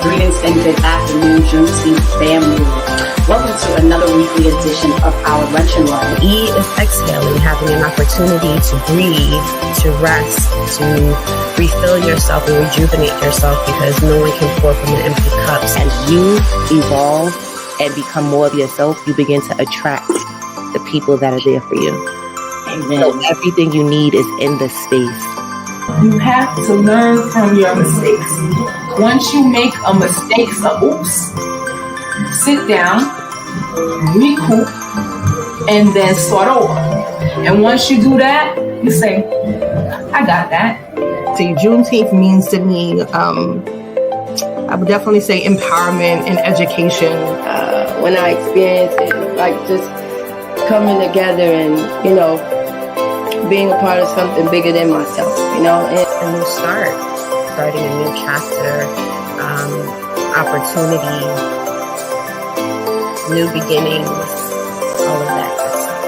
Greetings, and good afternoon, Juneteenth family. Welcome to another weekly edition of our Lunch and Learn. E is exhaling, having an opportunity to breathe, to rest, to refill yourself and rejuvenate yourself, because no one can pour from an empty cup. As you evolve and become more of yourself, you begin to attract the people that are there for you. Amen. So everything you need is in this space. You have to learn from your mistakes. Once you make a mistake, sit down, recoup, and then start over. And once you do that, you say, I got that. See, Juneteenth means to me, I would definitely say empowerment and education. When I experience it, like just coming together and, being a part of something bigger than myself, and A new start, starting a new chapter, opportunity, new beginnings, all of that good stuff.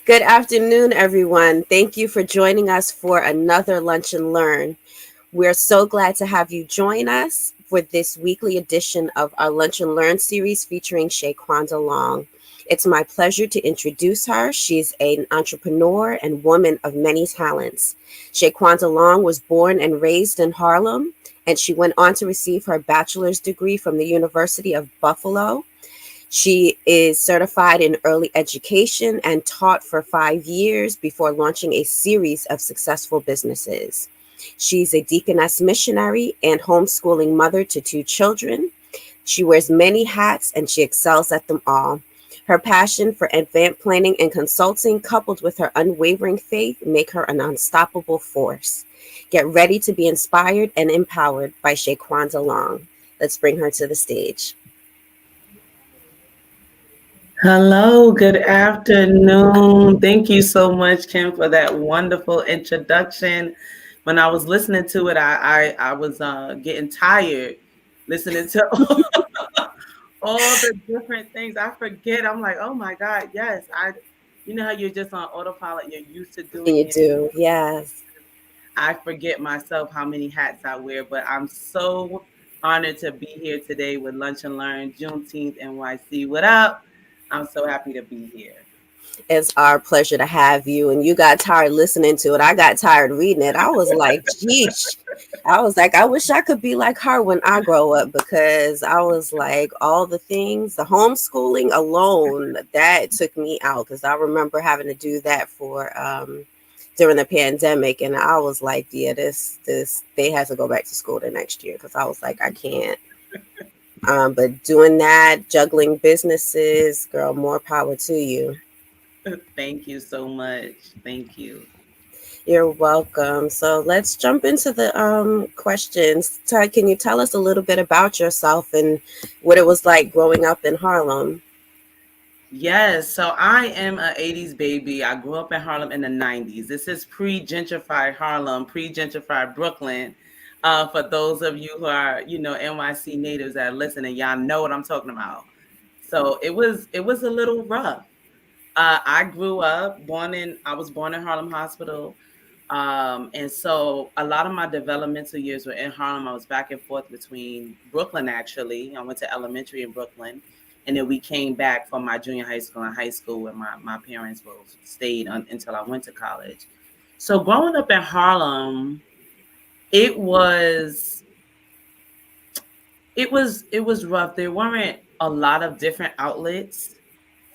Good afternoon, everyone. Thank you for joining us for another Lunch and Learn. We're so glad to have you join us for this weekly edition of our Lunch and Learn series featuring Shequanda Long. It's my pleasure to introduce her. She's an entrepreneur and woman of many talents. Shequanda Long was born and raised in Harlem, and she went on to receive her bachelor's degree from the University of Buffalo. She is certified in early education and taught for 5 years before launching a series of successful businesses. She's a Deaconess Missionary and homeschooling mother to 2 children. She wears many hats and she excels at them all. Her passion for event planning and consulting, coupled with her unwavering faith, make her an unstoppable force. Get ready to be inspired and empowered by Shequanda Long. Let's bring her to the stage. Hello, good afternoon. Thank you so much, Kim, for that wonderful introduction. When I was listening to it, I was getting tired listening to all the different things. I forget. I'm like, oh my God, yes. You know how you're just on autopilot. You're used to doing it. You do, yes. I forget myself how many hats I wear, but I'm so honored to be here today with Lunch and Learn, Juneteenth NYC. What up? I'm so happy to be here. It's our pleasure to have you. And you got tired listening to it. I got tired reading it. I was like, geez. I was like, I wish I could be like her when I grow up, because I was like, all the things, the homeschooling alone, that took me out, because I remember having to do that for during the pandemic, and I was like, yeah, this they had to go back to school the next year because I was like, I can't. But doing that, juggling businesses, girl, more power to you. Thank you so much. Thank you. You're welcome. So let's jump into the questions. Ty, can you tell us a little bit about yourself and what it was like growing up in Harlem? Yes, so I am an 80s baby. I grew up in Harlem in the 90s. This is pre-gentrified Harlem, pre-gentrified Brooklyn. For those of you who are, NYC natives that are listening, y'all know what I'm talking about. So it was a little rough. I was born in Harlem Hospital. And so a lot of my developmental years were in Harlem. I was back and forth between Brooklyn, actually. I went to elementary in Brooklyn. And then we came back from my junior high school and high school where my parents both stayed until I went to college. So growing up in Harlem, it was rough. There weren't a lot of different outlets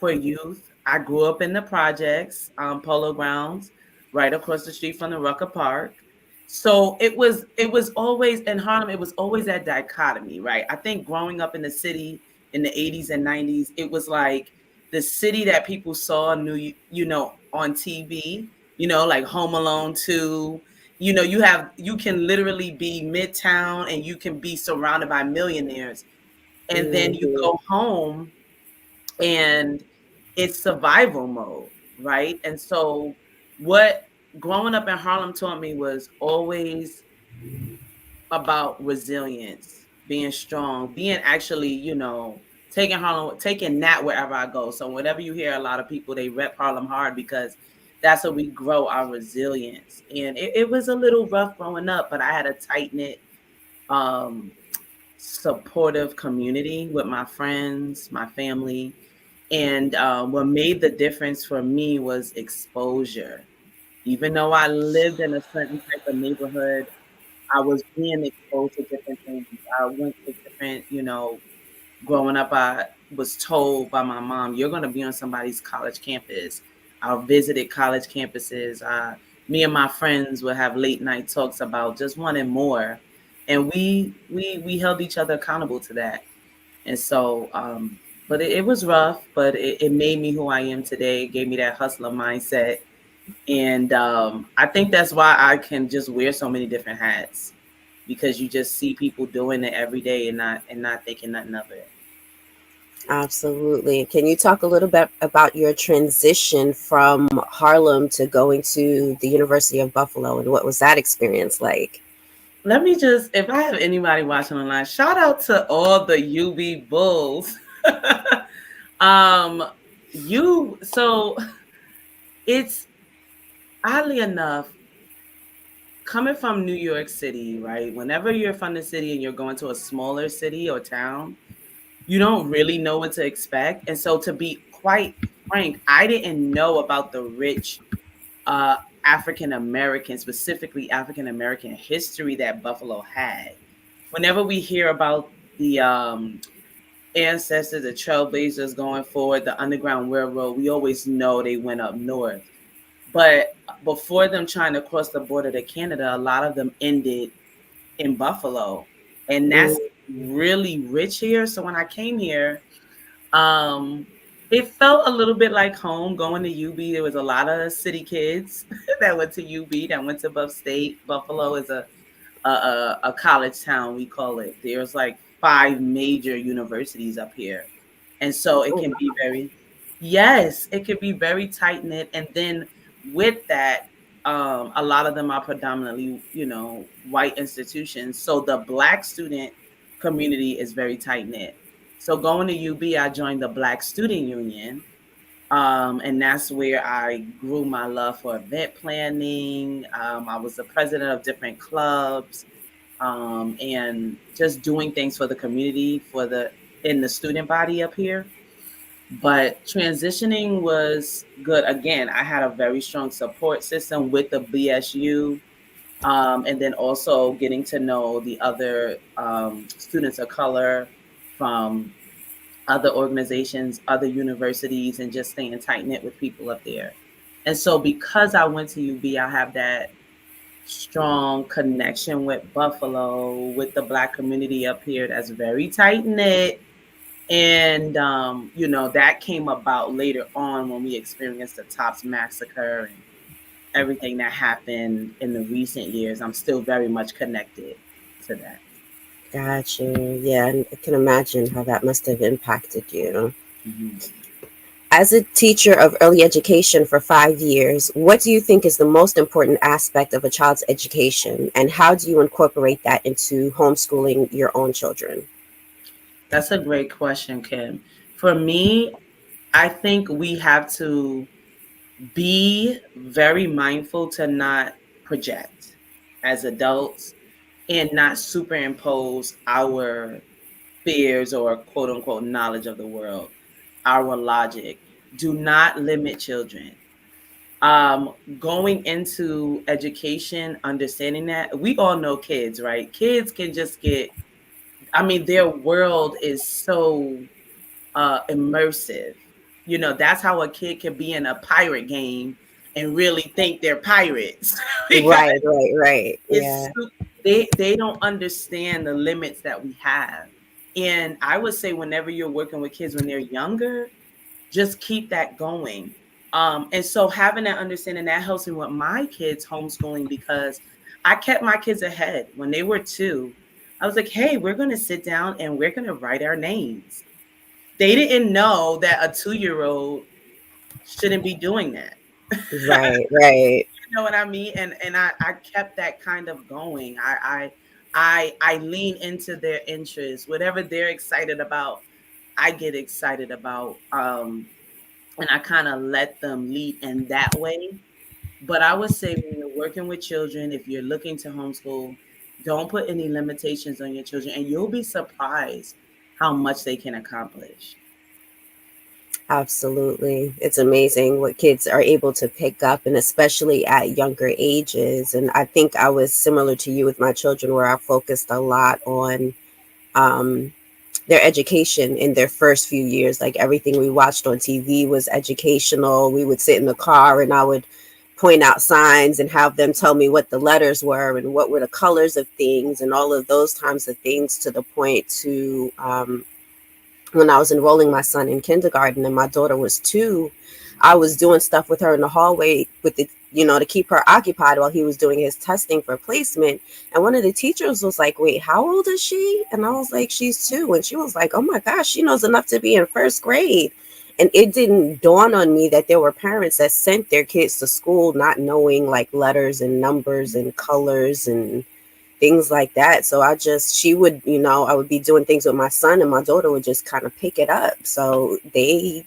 for youth. I grew up in the projects, Polo Grounds, right across the street from the Rucker Park. So it was always in Harlem. It was always that dichotomy, right? I think growing up in the city in the 80s and 90s, it was like the city that people saw, knew, on TV, like Home Alone 2. You can literally be midtown and you can be surrounded by millionaires. And then you Mhm. go home and it's survival mode, right? And so what growing up in Harlem taught me was always about resilience, being strong, being actually, taking that wherever I go. So whenever you hear a lot of people, they rep Harlem hard because that's where we grow our resilience. And it was a little rough growing up, but I had a tight knit, supportive community with my friends, my family. And what made the difference for me was exposure. Even though I lived in a certain type of neighborhood, I was being exposed to different things. I went to different, growing up, I was told by my mom, you're going to be on somebody's college campus. I visited college campuses. Me and my friends would have late night talks about just wanting more. And we held each other accountable to that. And so, but it was rough, but it made me who I am today. It gave me that hustler mindset. And I think that's why I can just wear so many different hats, because you just see people doing it every day and not thinking nothing of it. Absolutely. Can you talk a little bit about your transition from Harlem to going to the University of Buffalo, and what was that experience like? Let me just, if I have anybody watching online, shout out to all the UB Bulls. um, so it's oddly enough, coming from New York City, right? Whenever you're from the city and you're going to a smaller city or town, you don't really know what to expect. And so, to be quite frank, I didn't know about the rich African American, specifically African American history that Buffalo had. Whenever we hear about the ancestors, the trailblazers going forward, the Underground Railroad, we always know they went up north. But before them trying to cross the border to Canada, a lot of them ended in Buffalo. And that's really rich here. So when I came here, um, it felt a little bit like home going to UB. There was a lot of city kids that went to UB, that went to Buff State. Buffalo is a college town, we call it. There's like 5 major universities up here. And so it can be yes, it can be very tight knit. And then with that, a lot of them are predominantly, white institutions. So the Black student community is very tight knit. So going to UB, I joined the Black Student Union. And that's where I grew my love for event planning. I was the president of different clubs, and just doing things for the community, in the student body up here. But transitioning was good. Again, I had a very strong support system with the BSU, and then also getting to know the other students of color from other organizations, other universities, and just staying tight knit with people up there. And so because I went to UB, I have that strong connection with Buffalo, with the Black community up here that's very tight knit. And, that came about later on when we experienced the Tops Massacre and everything that happened in the recent years. I'm still very much connected to that. Got you. Yeah, and I can imagine how that must have impacted you. Mm-hmm. As a teacher of early education for 5 years, what do you think is the most important aspect of a child's education, and how do you incorporate that into homeschooling your own children? That's a great question, Kim. For me, I think we have to be very mindful to not project as adults and not superimpose our fears or quote unquote knowledge of the world, our logic. Do not limit children. Going into education, understanding that we all know kids, right? Kids can just their world is so immersive. That's how a kid can be in a pirate game and really think they're pirates. Because Right. it's Yeah. they don't understand the limits that we have. And I would say whenever you're working with kids when they're younger, just keep that going. And so having that understanding, that helps me with my kids homeschooling, because I kept my kids ahead when they were 2. I was like, hey, we're going to sit down and we're going to write our names. They didn't know that a 2-year-old shouldn't be doing that. Right. You know what I mean? And I kept that kind of going. I lean into their interests. Whatever they're excited about, I get excited about. And I kind of let them lead in that way. But I would say when you're working with children, if you're looking to homeschool, don't put any limitations on your children, and you'll be surprised how much they can accomplish. Absolutely. It's amazing what kids are able to pick up, and especially at younger ages. And I think I was similar to you with my children, where I focused a lot on um, their education in their first few years. Like everything we watched on TV was educational. We would sit in the car and I would point out signs and have them tell me what the letters were and what were the colors of things and all of those kinds of things, to the point to when I was enrolling my son in kindergarten and my daughter was 2, I was doing stuff with her in the hallway with the, to keep her occupied while he was doing his testing for placement. And one of the teachers was like, wait, how old is she? And I was like, she's 2. And she was like, oh my gosh, she knows enough to be in first grade. And it didn't dawn on me that there were parents that sent their kids to school not knowing like letters and numbers and colors and things like that. So she would, I would be doing things with my son and my daughter would just kind of pick it up. So they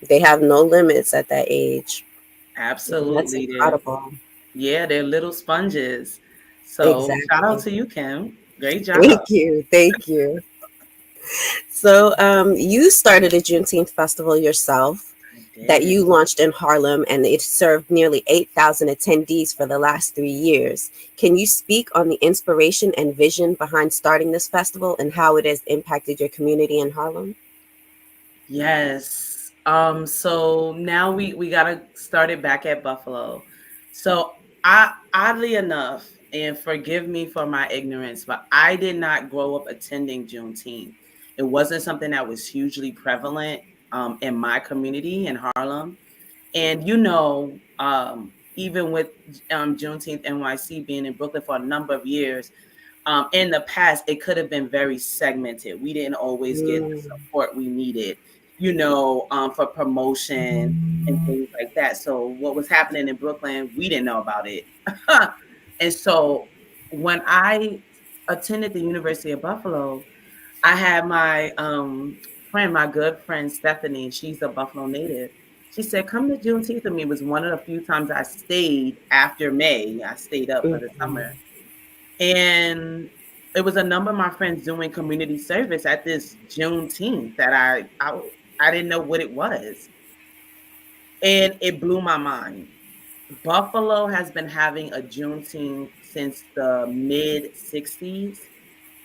have no limits at that age. That's Absolutely. incredible. They're little sponges. So shout out Exactly. to you, Kim. Great job. Thank you. So you started a Juneteenth Festival yourself that you launched in Harlem, and it served nearly 8,000 attendees for the last 3 years. Can you speak on the inspiration and vision behind starting this festival and how it has impacted your community in Harlem? Yes. So now we gotta start it back at Buffalo. So oddly enough, and forgive me for my ignorance, but I did not grow up attending Juneteenth. It wasn't something that was hugely prevalent in my community in Harlem. And even with Juneteenth NYC being in Brooklyn for a number of years, in the past, it could have been very segmented. We didn't always get the support we needed, for promotion and things like that. So what was happening in Brooklyn, we didn't know about it. And so when I attended the University of Buffalo, I had my friend, my good friend Stephanie. She's a Buffalo native. She said, "Come to Juneteenth with me." It was one of the few times I stayed after May. I stayed up for the summer. And it was a number of my friends doing community service at this Juneteenth that I didn't know what it was. And it blew my mind. Buffalo has been having a Juneteenth since the mid 60s.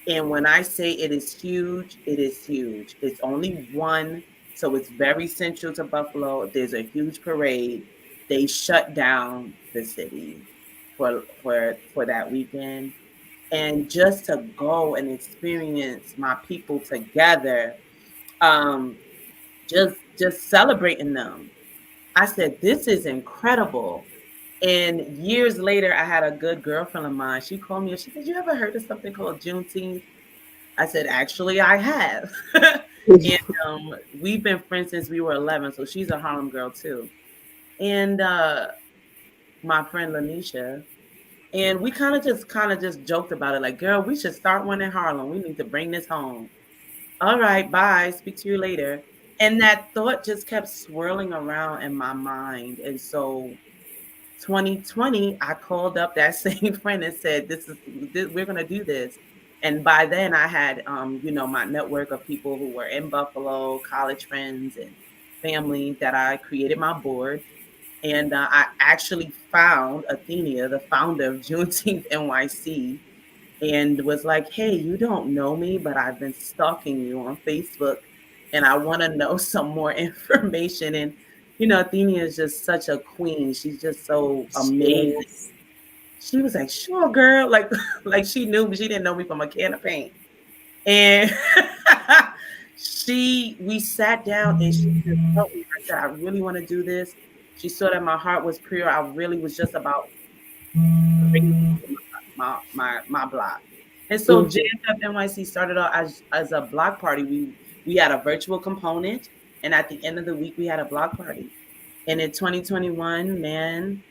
And when I say it is huge, it is huge. It's only one, so it's very central to Buffalo. There's a huge parade. they shut down the city for that weekend. And just to go and experience my people together, just celebrating them. I said, this is incredible. And years later, I had a good girlfriend of mine. She called me and she said, you ever heard of something called Juneteenth? I said, actually, I have. And we've been friends since we were 11. So she's a Harlem girl too. And my friend Lanisha, and we kind of just joked about it. Like, girl, we should start one in Harlem. We need to bring this home. All right, bye. Speak to you later. And that thought just kept swirling around in my mind. And so 2020, I called up that same friend and said, we're going to do this. And by then I had, my network of people who were in Buffalo, college friends and family that I created my board. And I actually found Athenia, the founder of Juneteenth NYC, and was like, hey, you don't know me, but I've been stalking you on Facebook and I want to know some more information. And, Athenia is just such a queen. She's just so amazing. She was like, sure, girl. Like she knew me. She didn't know me from a can of paint. And we sat down and she just told me, I said, I really want to do this. She saw that my heart was pure. I really was just about bringing my block. And so JFF NYC started out as a block party. We had a virtual component, and at the end of the week, we had a block party. And in 2021, man,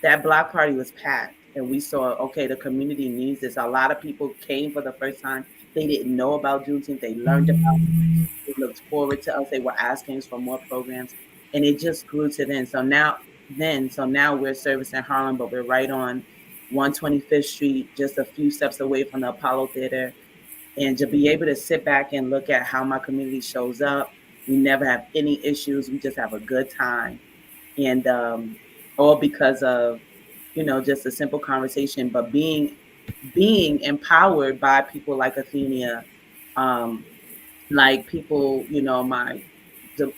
that block party was packed. And we saw, okay, the community needs this. A lot of people came for the first time. They didn't know about Juneteenth. They learned about it. They looked forward to us. They were asking us for more programs. And it just grew to then. So now we're servicing Harlem, but we're right on 125th Street, just a few steps away from the Apollo Theater. And to be able to sit back and look at how my community shows up, we never have any issues. We just have a good time. And all because of, just a simple conversation, but being empowered by people like Athenia, like people, the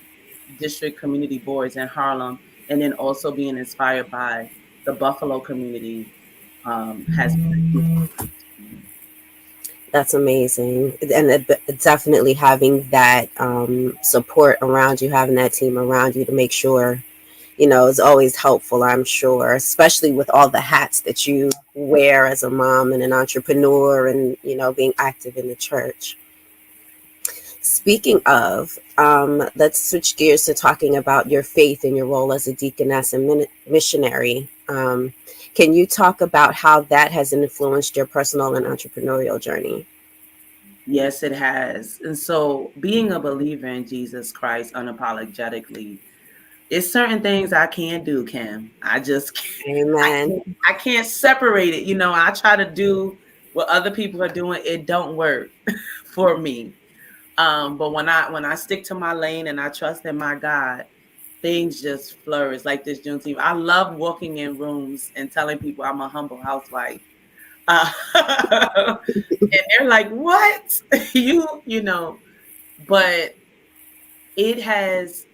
district community boards in Harlem, and then also being inspired by the Buffalo community has been. That's amazing. And definitely having that support around you, having that team around you to make sure, is always helpful, I'm sure, especially with all the hats that you wear as a mom and an entrepreneur and, being active in the church. Speaking of, let's switch gears to talking about your faith and your role as a deaconess and missionary. Can you talk about how that has influenced your personal and entrepreneurial journey? Yes, it has. And so being a believer in Jesus Christ unapologetically, it's certain things I can't do, Kim. I just can't. Amen. I can't separate it. I try to do what other people are doing. It don't work for me. But when I stick to my lane and I trust in my God, things just flourish like this Juneteenth. I love walking in rooms and telling people I'm a humble housewife. And they're like, what? But it has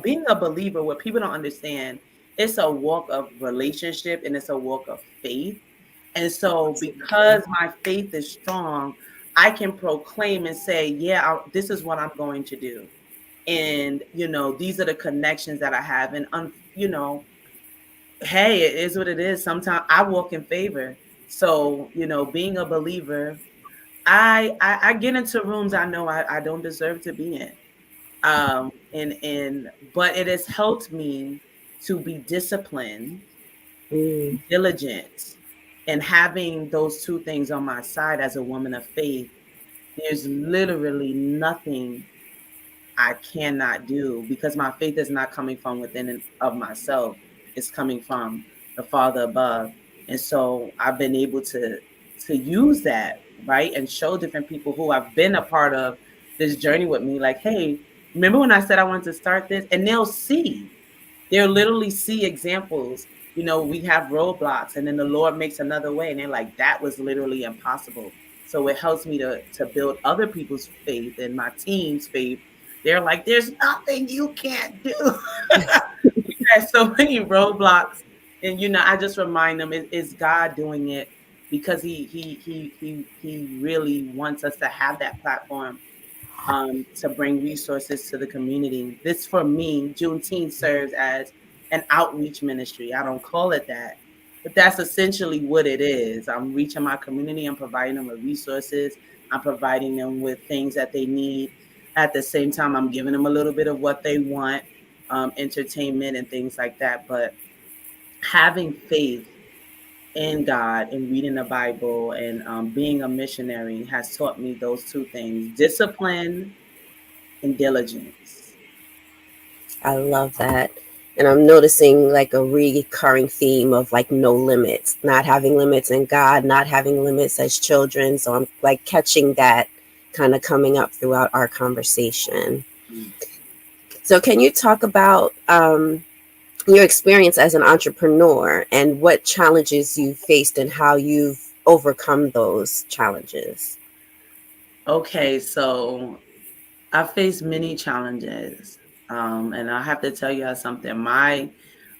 being a believer, what people don't understand, it's a walk of relationship and it's a walk of faith. And so because my faith is strong, I can proclaim and say, yeah, this is what I'm going to do. And, these are the connections that I have. And, hey, it is what it is. Sometimes I walk in favor. So, being a believer, I get into rooms I know I don't deserve to be in. But it has helped me to be disciplined, diligent, and having those two things on my side as a woman of faith. There's literally nothing I cannot do because my faith is not coming from within and of myself. It's coming from the Father above. And so I've been able to use that, right? And show different people who have been a part of this journey with me, like, hey, remember when I said I wanted to start this? And they'll literally see examples. We have roadblocks and then the Lord makes another way. And they're like, that was literally impossible. So it helps me to build other people's faith and my team's faith They're like, there's nothing you can't do. We have so many roadblocks. And, you know, I just remind them it's God doing it because he really wants us to have that platform to bring resources to the community. This, for me, Juneteenth serves as an outreach ministry. I don't call it that, but that's essentially what it is. I'm reaching my community. I'm providing them with resources. I'm providing them with things that they need. At the same time, I'm giving them a little bit of what they want, entertainment and things like that. But having faith in God and reading the Bible and being a missionary has taught me those two things: discipline and diligence. I love that. And I'm noticing like a recurring theme of like no limits, not having limits in God, not having limits as children. So I'm like catching that kind of coming up throughout our conversation. Mm. So can you talk about your experience as an entrepreneur and what challenges you faced and how you've overcome those challenges? Okay, so I faced many challenges. And I have to tell you something. My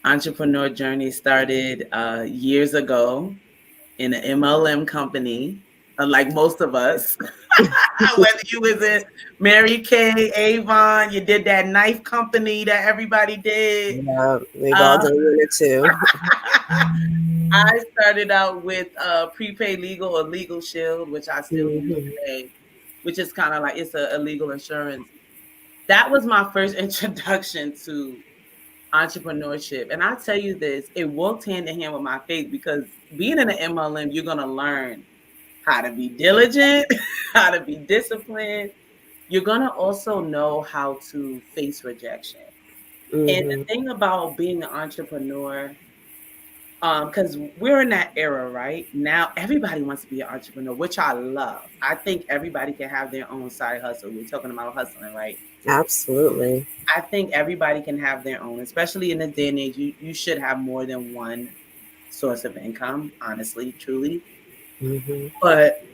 entrepreneur journey started years ago in an MLM company, like most of us. Whether you was in Mary Kay, Avon, you did that knife company that everybody did. Yeah, we've all done one or two. I started out with prepaid legal or legal shield, which I still use today, which is kind of like, it's a legal insurance. That was my first introduction to entrepreneurship. And I tell you this, it walked hand in hand with my faith, because being in an MLM, you're going to learn how to be diligent, how to be disciplined. You're going to also know how to face rejection. And the thing about being an entrepreneur, because we're in that era right now, everybody wants to be an entrepreneur, which I love. I think everybody can have their own side hustle. We're talking about hustling, right? Absolutely. I think everybody can have their own, especially in this day and age. You should have more than one source of income, honestly, truly. But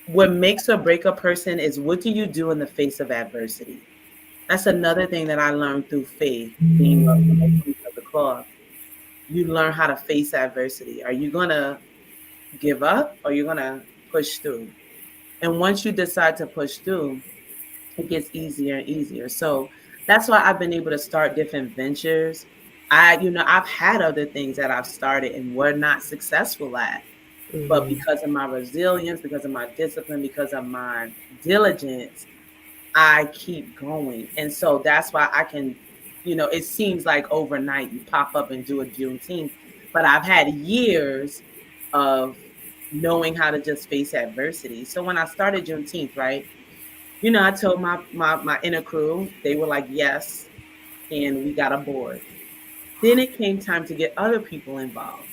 what makes or break a person is, what do you do in the face of adversity? That's another thing that I learned through faith, being a piece of the cloth. You learn how to face adversity. Are you going to give up, or you're going to push through? And once you decide to push through, it gets easier and easier. So that's why I've been able to start different ventures. I've had other things that I've started and were not successful at, but because of my resilience, because of my discipline, because of my diligence, I keep going. And so that's why I can, it seems like overnight you pop up and do a Juneteenth, but I've had years of knowing how to just face adversity. So when I started Juneteenth, right, I told my inner crew, they were like, yes, and we got a board. Then it came time to get other people involved.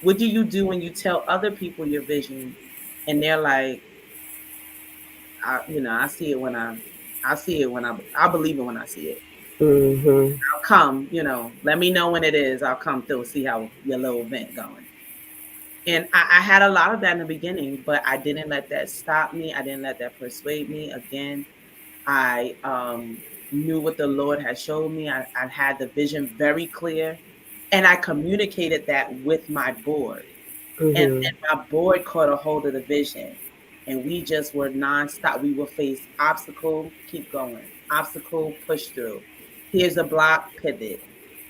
What do you do when you tell other people your vision and they're like, I believe it when I see it. I'll come, let me know when it is. I'll come through, see how your little event going. And I had a lot of that in the beginning, but I didn't let that stop me. I didn't let that persuade me. Again, I knew what the Lord had showed me. I had the vision very clear, and I communicated that with my board. And my board caught a hold of the vision, and we just were nonstop. We would face obstacle, keep going, obstacle, push through. Here's a block, pivot.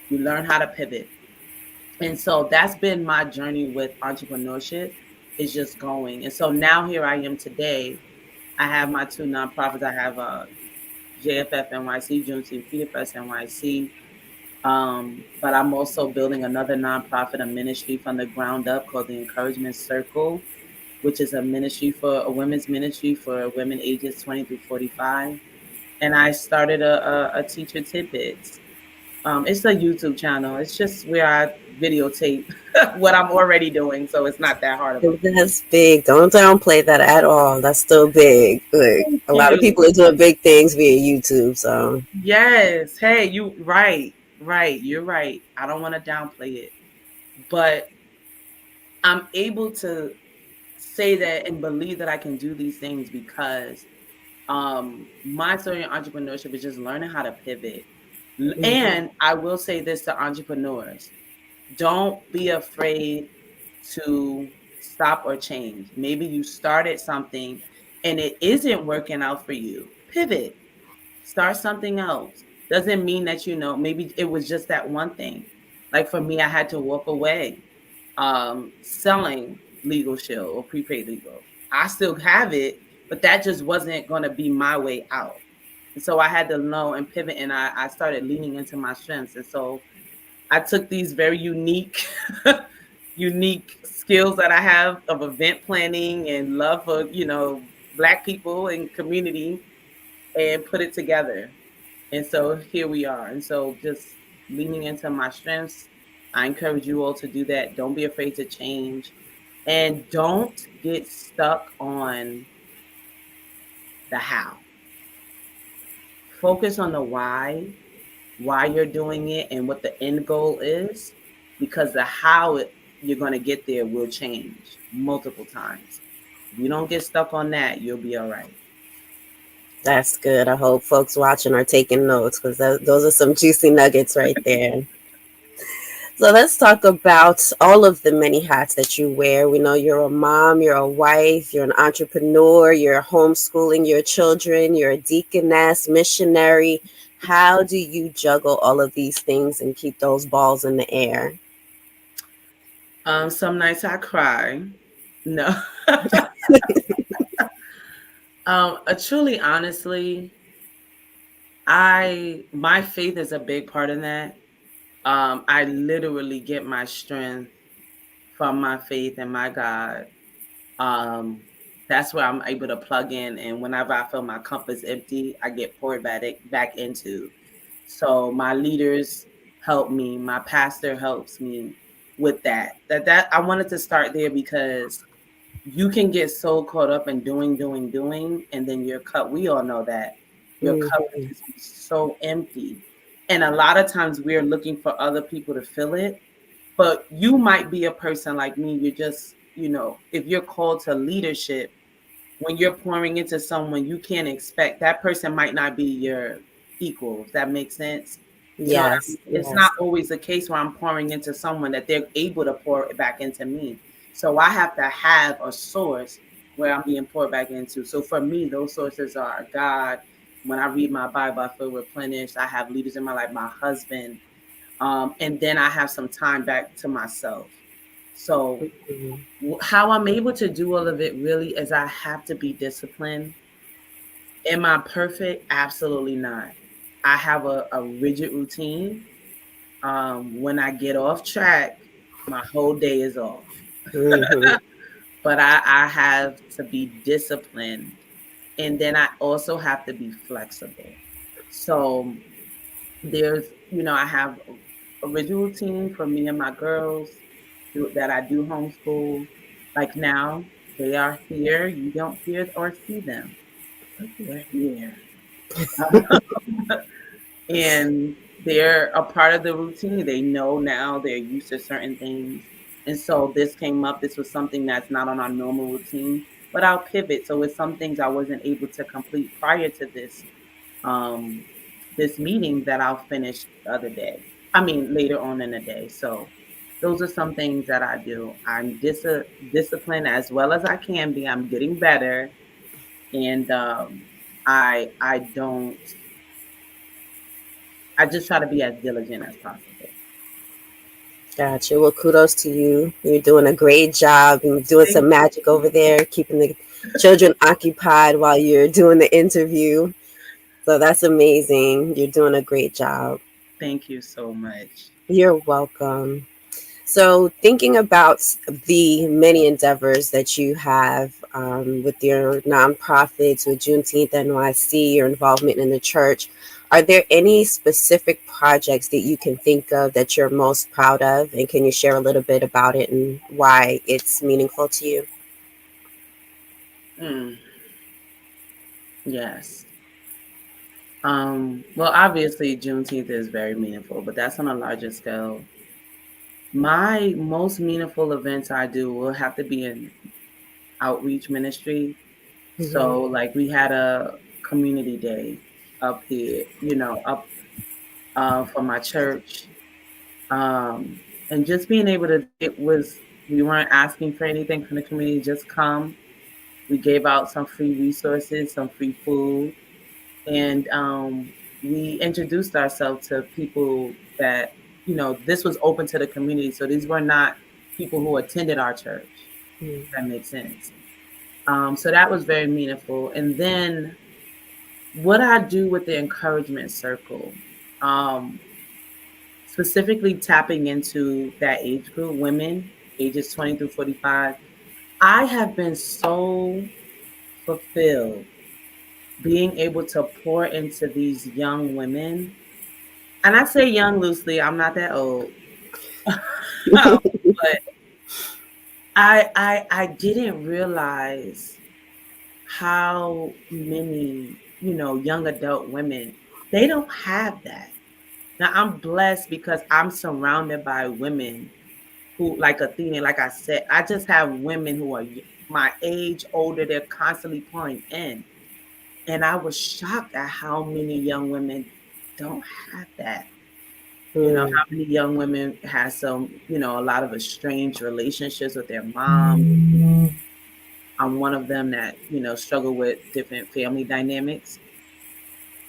You learn how to pivot. And so that's been my journey with entrepreneurship, is just going. And so now here I am today. I have my two nonprofits. I have JFF NYC, Juneteenth Fest NYC. But I'm also building another nonprofit, a ministry from the ground up called the Encouragement Circle, which is a women's ministry for women ages 20 through 45. And I started a Teacher Tidbits. It's a YouTube channel. It's just where I videotape what I'm already doing. So it's not that hard of a. That's big. Don't downplay that at all. That's still big. Like, a lot of people are doing big things via YouTube. So yes. Hey, right. You're right. I don't want to downplay it. But I'm able to say that and believe that I can do these things because My story in entrepreneurship is just learning how to pivot. Mhm. And I will say this to entrepreneurs: don't be afraid to stop or change. Maybe you started something and it isn't working out for you. Pivot, start something else. Doesn't mean that, maybe it was just that one thing. Like for me, I had to walk away selling Legal Shield or prepaid legal. I still have it, but that just wasn't going to be my way out. And so I had to know and pivot, and I started leaning into my strengths. And so I took these very unique, unique skills that I have of event planning and love for, Black people and community, and put it together. And so here we are. And so just leaning into my strengths, I encourage you all to do that. Don't be afraid to change, and don't get stuck on the how. Focus on the why you're doing it and what the end goal is, because the how you're going to get there will change multiple times. If you don't get stuck on that, you'll be all right. That's good. I hope folks watching are taking notes, because those are some juicy nuggets right there. So let's talk about all of the many hats that you wear. We know you're a mom, you're a wife, you're an entrepreneur, you're homeschooling your children, you're a deaconess, missionary. How do you juggle all of these things and keep those balls in the air? Some nights I cry. No. Truly, honestly, my faith is a big part in that. I literally get my strength from my faith and my God. That's where I'm able to plug in, and whenever I feel my cup is empty, I get poured back into. So my leaders help me, my pastor helps me with that. That I wanted to start there, because you can get so caught up in doing, and then your cup, we all know that your cup can just be so empty. And a lot of times we're looking for other people to fill it. But you might be a person like me, you're just, if you're called to leadership, when you're pouring into someone, you can't expect that person might not be your equal, if that makes sense. You know what I Yes, mean? It's yes. not always the case where I'm pouring into someone that they're able to pour it back into me. So I have to have a source where I'm being poured back into. So for me, those sources are God. When I read my Bible, I feel replenished. I have leaders in my life, my husband, and then I have some time back to myself. So how I'm able to do all of it really is I have to be disciplined. Am I perfect? Absolutely not. I have a rigid routine. When I get off track, my whole day is off. Mhm. But I have to be disciplined. And then I also have to be flexible. So there's, I have a rigid routine for me and my girls that I do homeschool. Like now, they are here. You don't hear or see them, but they're here. And they're a part of the routine. They know now, they're used to certain things. And so this came up. This was something that's not on our normal routine, but I'll pivot. So it's some things I wasn't able to complete prior to um, this meeting that I'll finish the other day. I mean, later on in the day. So those are some things that I do. I'm disciplined as well as I can be. I'm getting better, and I don't. I just try to be as diligent as possible. Gotcha. Well, kudos to you. You're doing a great job. You're doing some magic over there, keeping the children occupied while you're doing the interview. So that's amazing. You're doing a great job. Thank you so much. You're welcome. So, thinking about the many endeavors that you have with your nonprofits, with Juneteenth NYC, your involvement in the church, are there any specific projects that you can think of that you're most proud of? And can you share a little bit about it and why it's meaningful to you? Yes. Well, obviously, Juneteenth is very meaningful, but that's on a larger scale. My most meaningful events I do will have to be in outreach ministry. So, like, we had a community day up here, up for my church. And just being able to, we weren't asking for anything from the community, just come. We gave out some free resources, some free food, and we introduced ourselves to people that, this was open to the community. So these were not people who attended our church, if that makes sense. So that was very meaningful. And then what I do with the encouragement circle, specifically tapping into that age group, women, ages 20 through 45, I have been so fulfilled being able to pour into these young women. And I say young loosely, I'm not that old. But I didn't realize how many, young adult women, they don't have that. Now I'm blessed because I'm surrounded by women who, like Athena, like I said, I just have women who are my age, older, they're constantly pouring in. And I was shocked at how many young women don't have that. How many young women have some, a lot of estranged relationships with their mom. I'm one of them that, struggle with different family dynamics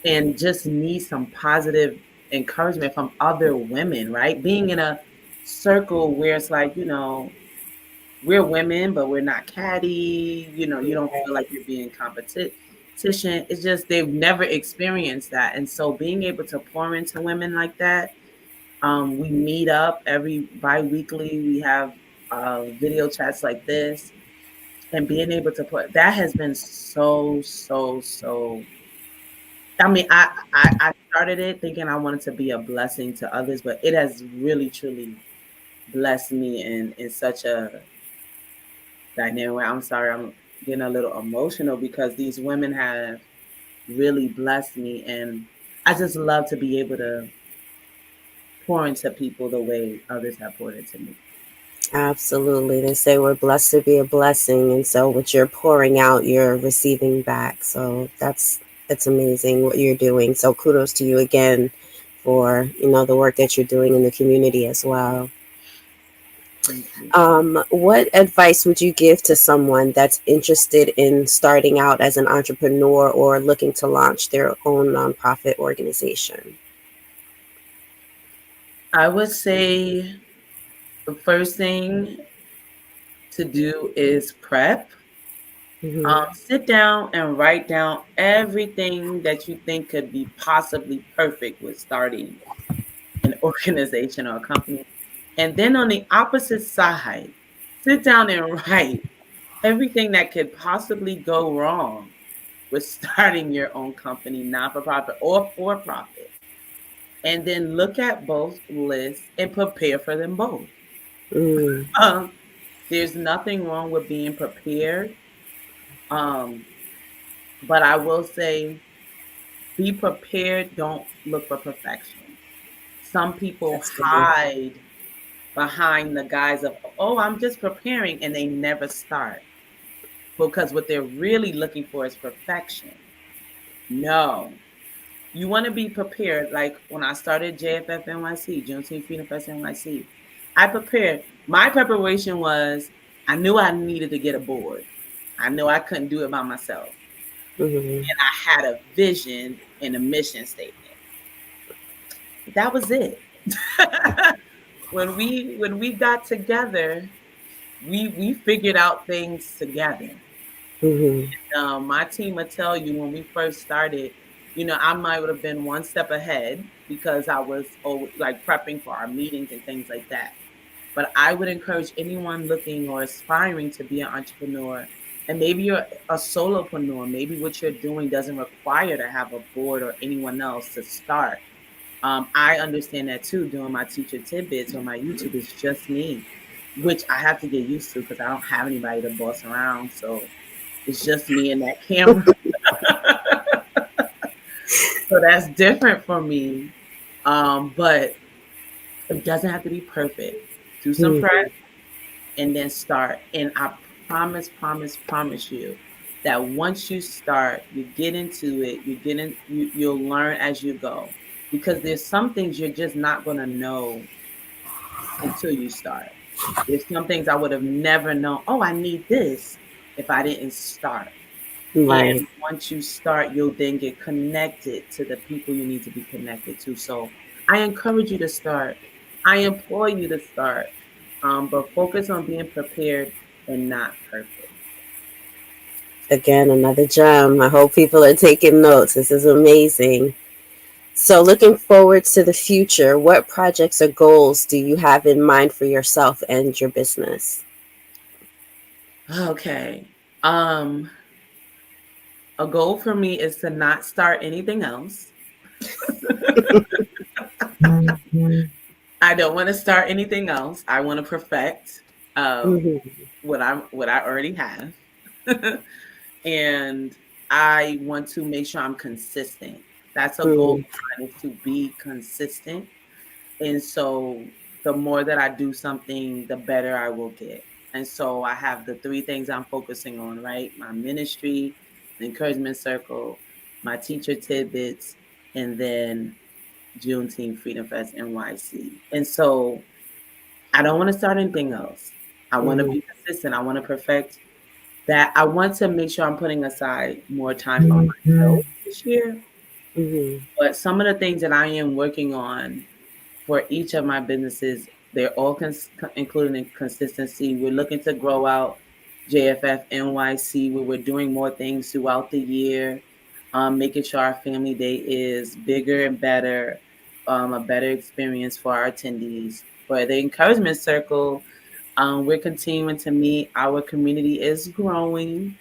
and just need some positive encouragement from other women, right? Being in a circle where it's like, we're women, but we're not catty. You don't feel like you're being competition. It's just they've never experienced that. And so being able to pour into women like that, we meet up every bi-weekly. We have video chats like this. And being able to put that has been so. I mean, I started it thinking I wanted to be a blessing to others, but it has really, truly blessed me in such a dynamic way. I'm sorry, I'm getting a little emotional because these women have really blessed me, and I just love to be able to pour into people the way others have poured into me. Absolutely. They say we're blessed to be a blessing. And so what you're pouring out, you're receiving back. So it's amazing what you're doing. So kudos to you again for, the work that you're doing in the community as well. What advice would you give to someone that's interested in starting out as an entrepreneur or looking to launch their own nonprofit organization? I would say the first thing to do is prep. Sit down and write down everything that you think could be possibly perfect with starting an organization or a company. And then on the opposite side, sit down and write everything that could possibly go wrong with starting your own company, not-for-profit or for-profit. And then look at both lists and prepare for them both. There's nothing wrong with being prepared. But I will say, be prepared. Don't look for perfection. Some people hide behind the guise of, oh, I'm just preparing, and they never start. Because what they're really looking for is perfection. No. You want to be prepared. Like when I started JFF NYC, Juneteenth Festival NYC, I prepared. My preparation was, I knew I needed to get a board. I knew I couldn't do it by myself. And I had a vision and a mission statement. That was it. When we got together, we figured out things together. My team would tell you when we first started, I might have been one step ahead because I was like prepping for our meetings and things like that. But I would encourage anyone looking or aspiring to be an entrepreneur, and maybe you're a solopreneur, maybe what you're doing doesn't require to have a board or anyone else to start. I understand that too. Doing my teacher tidbits on my YouTube is just me, which I have to get used to because I don't have anybody to boss around. So it's just me and that camera. So that's different for me. But it doesn't have to be perfect. Do some prep and then start. And I promise you that once you start, you get into it, you'll learn as you go. Because there's some things you're just not going to know until you start. There's some things I would have never known. Oh, I need this if I didn't start. Right. And once you start, you'll then get connected to the people you need to be connected to. So I encourage you to start. I implore you to start, but focus on being prepared and not perfect. Again, another gem. I hope people are taking notes. This is amazing. So, looking forward to the future, what projects or goals do you have in mind for yourself and your business? Okay. A goal for me is to not start anything else. I don't want to start anything else. I want to perfect what I already have. And I want to make sure I'm consistent. That's a goal of mine, is to be consistent. And so the more that I do something, the better I will get. And so I have the three things I'm focusing on, right? My ministry, the encouragement circle, my teacher tidbits, and then Juneteenth Freedom Fest NYC. And so I don't want to start anything else. I want to be consistent. I want to perfect that. I want to make sure I'm putting aside more time for myself this year. But some of the things that I am working on for each of my businesses, they're all including in consistency. We're looking to grow out JFF NYC, where we're doing more things throughout the year, making sure our family day is bigger and better, a better experience for our attendees. For the encouragement circle, we're continuing to meet. Our community is growing,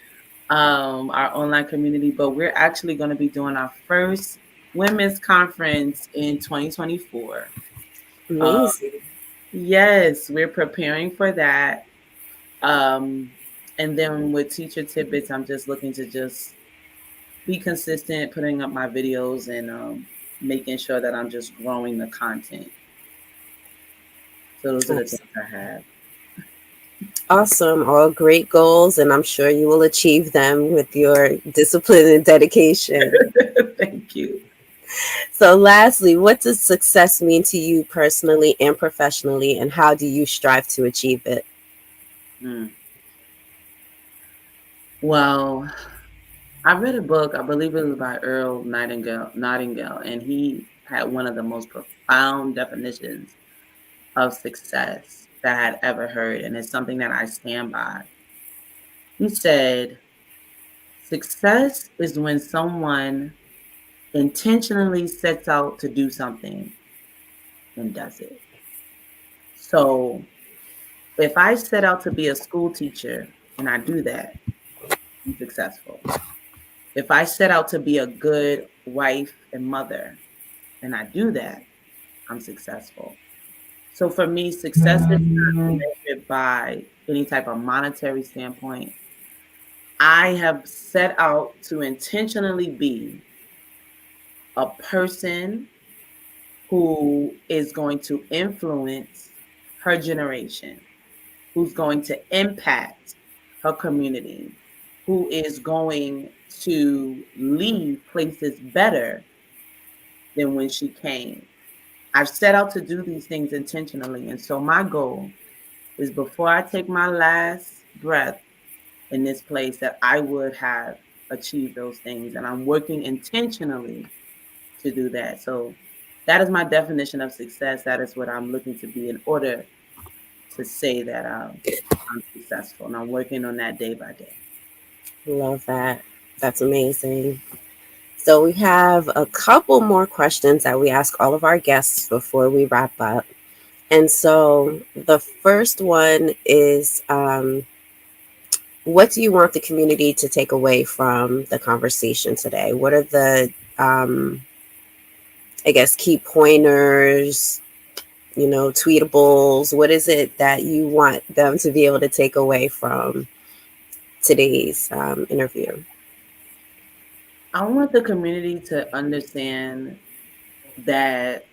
our online community, but we're actually going to be doing our first women's conference in 2024. Amazing. Yes, we're preparing for that. And then with teacher tidbits, I'm just looking to just be consistent, putting up my videos and making sure that I'm just growing the content. So those are the things I have. Awesome. All great goals, and I'm sure you will achieve them with your discipline and dedication. Thank you. So, lastly, what does success mean to you personally and professionally, and how do you strive to achieve it? Well, I read a book, I believe it was by Earl Nightingale, and he had one of the most profound definitions of success that I had ever heard, and it's something that I stand by. He said, success is when someone intentionally sets out to do something and does it. So if I set out to be a school teacher and I do that, I'm successful. If I set out to be a good wife and mother and I do that, I'm successful. So for me, success is not measured by any type of monetary standpoint. I have set out to intentionally be a person who is going to influence her generation, who's going to impact her community, who is going to leave places better than when she came. I've set out to do these things intentionally. And so my goal is, before I take my last breath in this place, that I would have achieved those things. And I'm working intentionally to do that. So that is my definition of success. That is what I'm looking to be in order to say that I'm successful. And I'm working on that day by day. Love that. That's amazing. So we have a couple more questions that we ask all of our guests before we wrap up. And so the first one is, what do you want the community to take away from the conversation today? What are the, I guess, key pointers, tweetables? What is it that you want them to be able to take away from today's interview? I want the community to understand that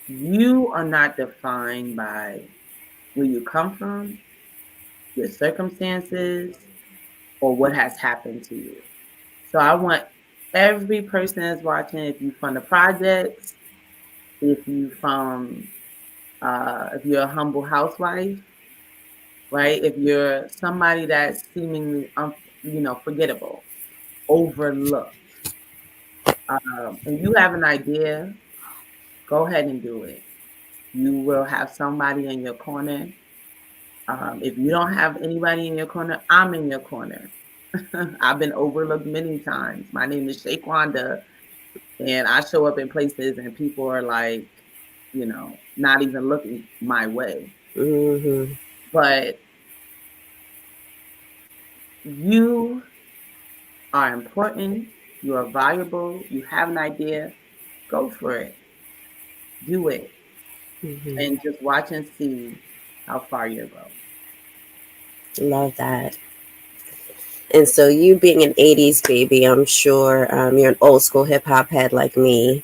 you are not defined by where you come from, your circumstances, or what has happened to you. So I want every person that's watching, if you from the projects, if you're a humble housewife, right? If you're somebody that's seemingly, forgettable, overlooked, and you have an idea, go ahead and do it. You will have somebody in your corner. If you don't have anybody in your corner, I'm in your corner. I've been overlooked many times. My name is Shequanda, and I show up in places and people are like, not even looking my way. Mm-hmm. But you are important. You are valuable. You have an idea. Go for it. Do it. Mm-hmm. And just watch and see how far you'll go. Love that. And so, you being an 80s baby, I'm sure you're an old school hip hop head like me.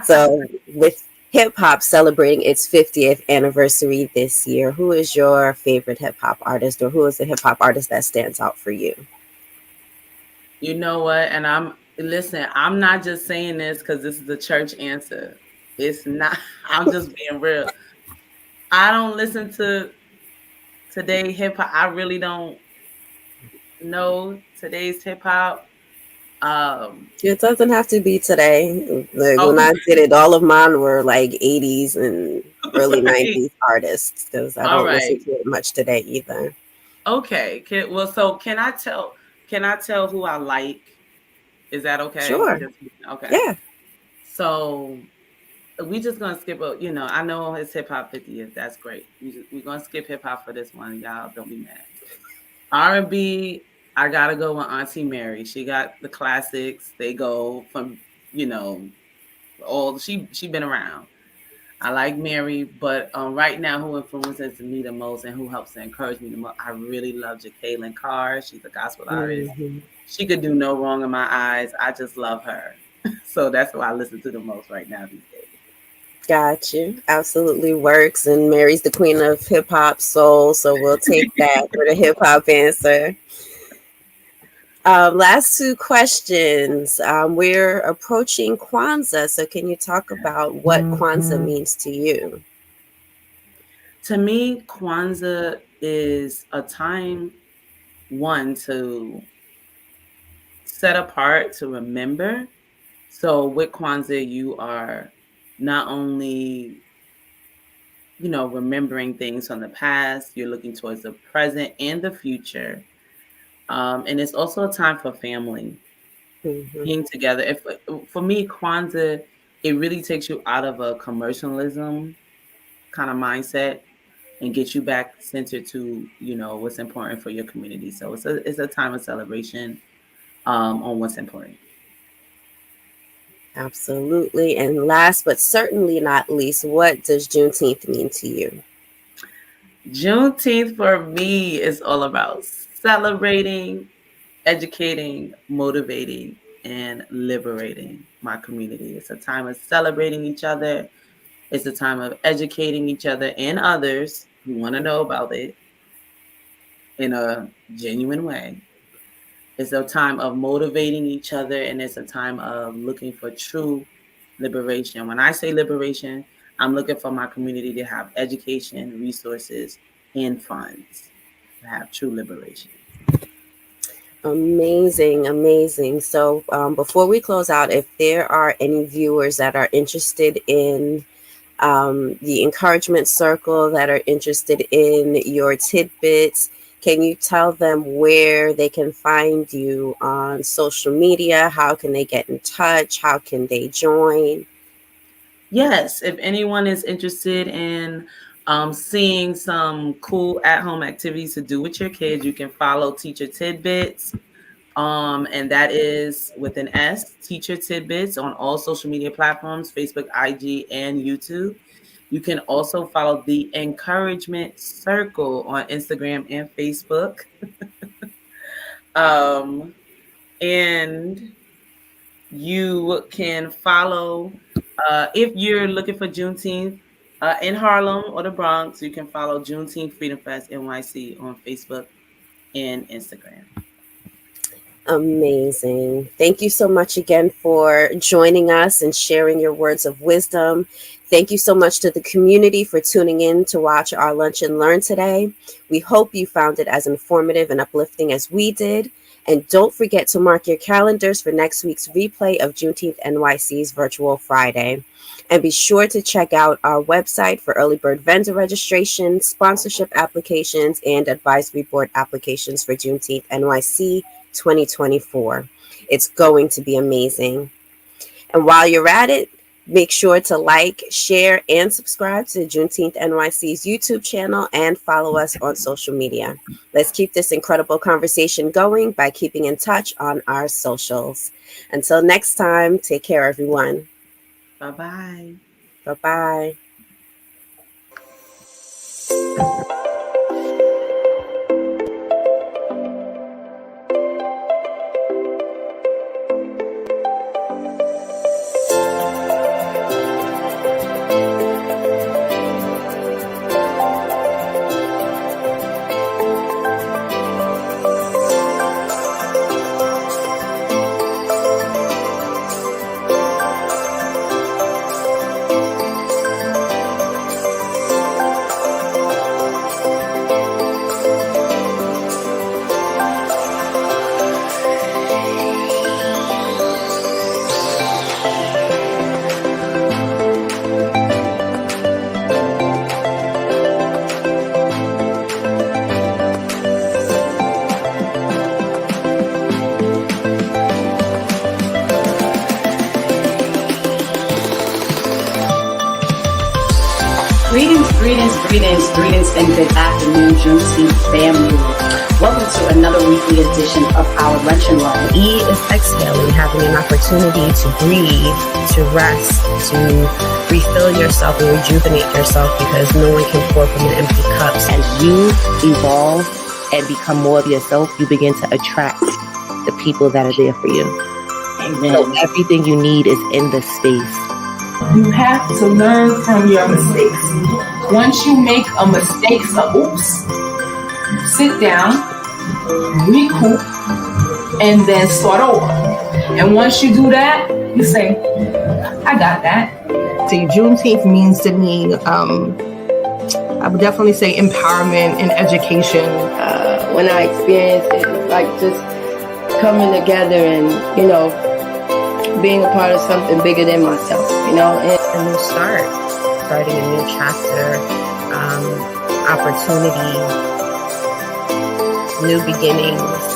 So, with hip hop celebrating its 50th anniversary this year, who is your favorite hip hop artist, or who is the hip hop artist that stands out for you? You know what? And I'm not just saying this because this is the church answer. It's not, I'm just being real. I don't listen to today hip hop. I really don't know today's hip hop. It doesn't have to be today. Like when Okay. I did it, all of mine were like 80s and early Right. 90s artists, because I All don't listen right. to it much today either. Okay. So can I tell who I like? Is that okay? Sure. Okay. Yeah. So we just gonna skip I know it's hip hop 50th. That's great. We're gonna skip hip hop for this one. Y'all don't be mad. R&B, I gotta go with Auntie Mary. She got the classics. They go from, all she been around. I like Mary, but right now, who influences me the most and who helps to encourage me the most, I really love Jacqueline Carr. She's a gospel artist. Mm-hmm. She could do no wrong in my eyes. I just love her. So that's who I listen to the most right now these days. Got you. Absolutely works. And Mary's the queen of hip hop soul. So we'll take that for the hip hop answer. Last two questions. We're approaching Kwanzaa. So can you talk about what Kwanzaa means to you? To me, Kwanzaa is a time, one, to set apart, to remember. So with Kwanzaa, you are not only, remembering things from the past, you're looking towards the present and the future. And it's also a time for family, being together. For me, Kwanzaa, it really takes you out of a commercialism kind of mindset and gets you back centered to, what's important for your community. So it's a time of celebration on what's important. Absolutely. And last but certainly not least, what does Juneteenth mean to you? Juneteenth for me is all about celebrating, educating, motivating, and liberating my community. It's a time of celebrating each other. It's a time of educating each other and others who want to know about it in a genuine way. It's a time of motivating each other, and it's a time of looking for true liberation. When I say liberation, I'm looking for my community to have education, resources, and funds to have true liberation. Amazing, amazing. So before we close out, if there are any viewers that are interested in the encouragement circle, that are interested in your tidbits, can you tell them where they can find you on social media? How can they get in touch? How can they join? Yes, if anyone is interested in seeing some cool at-home activities to do with your kids, you can follow Teacher Tidbits. And that is with an S, Teacher Tidbits, on all social media platforms, Facebook, IG, and YouTube. You can also follow the Encouragement Circle on Instagram and Facebook. And you can follow, if you're looking for Juneteenth in Harlem or the Bronx, you can follow Juneteenth Freedom Fest NYC on Facebook and Instagram. Amazing. Thank you so much again for joining us and sharing your words of wisdom. Thank you so much to the community for tuning in to watch our Lunch and Learn today. We hope you found it as informative and uplifting as we did. And don't forget to mark your calendars for next week's replay of Juneteenth NYC's Virtual Friday. And be sure to check out our website for early bird vendor registration, sponsorship applications, and advisory board applications for Juneteenth NYC 2024. It's going to be amazing. And while you're at it, make sure to like, share, and subscribe to Juneteenth NYC's YouTube channel and follow us on social media. Let's keep this incredible conversation going by keeping in touch on our socials. Until next time, take care, everyone. Bye-bye. Bye-bye. Greetings, and good afternoon, Juneteenth family. Welcome to another weekly edition of our Lunch and Learn. E is exhaling, having an opportunity to breathe, to rest, to refill yourself and rejuvenate yourself because no one can pour from an empty cup. As you evolve and become more of yourself, you begin to attract the people that are there for you. Amen. So everything you need is in the space. You have to learn from your mistakes. Once you make a mistake, sit down, recoup, and then start over. And once you do that, you say, I got that. See, Juneteenth means to me, I would definitely say empowerment and education. When I experienced it, it's like just coming together and, being a part of something bigger than myself, And A new start, starting a new chapter, opportunity, new beginnings.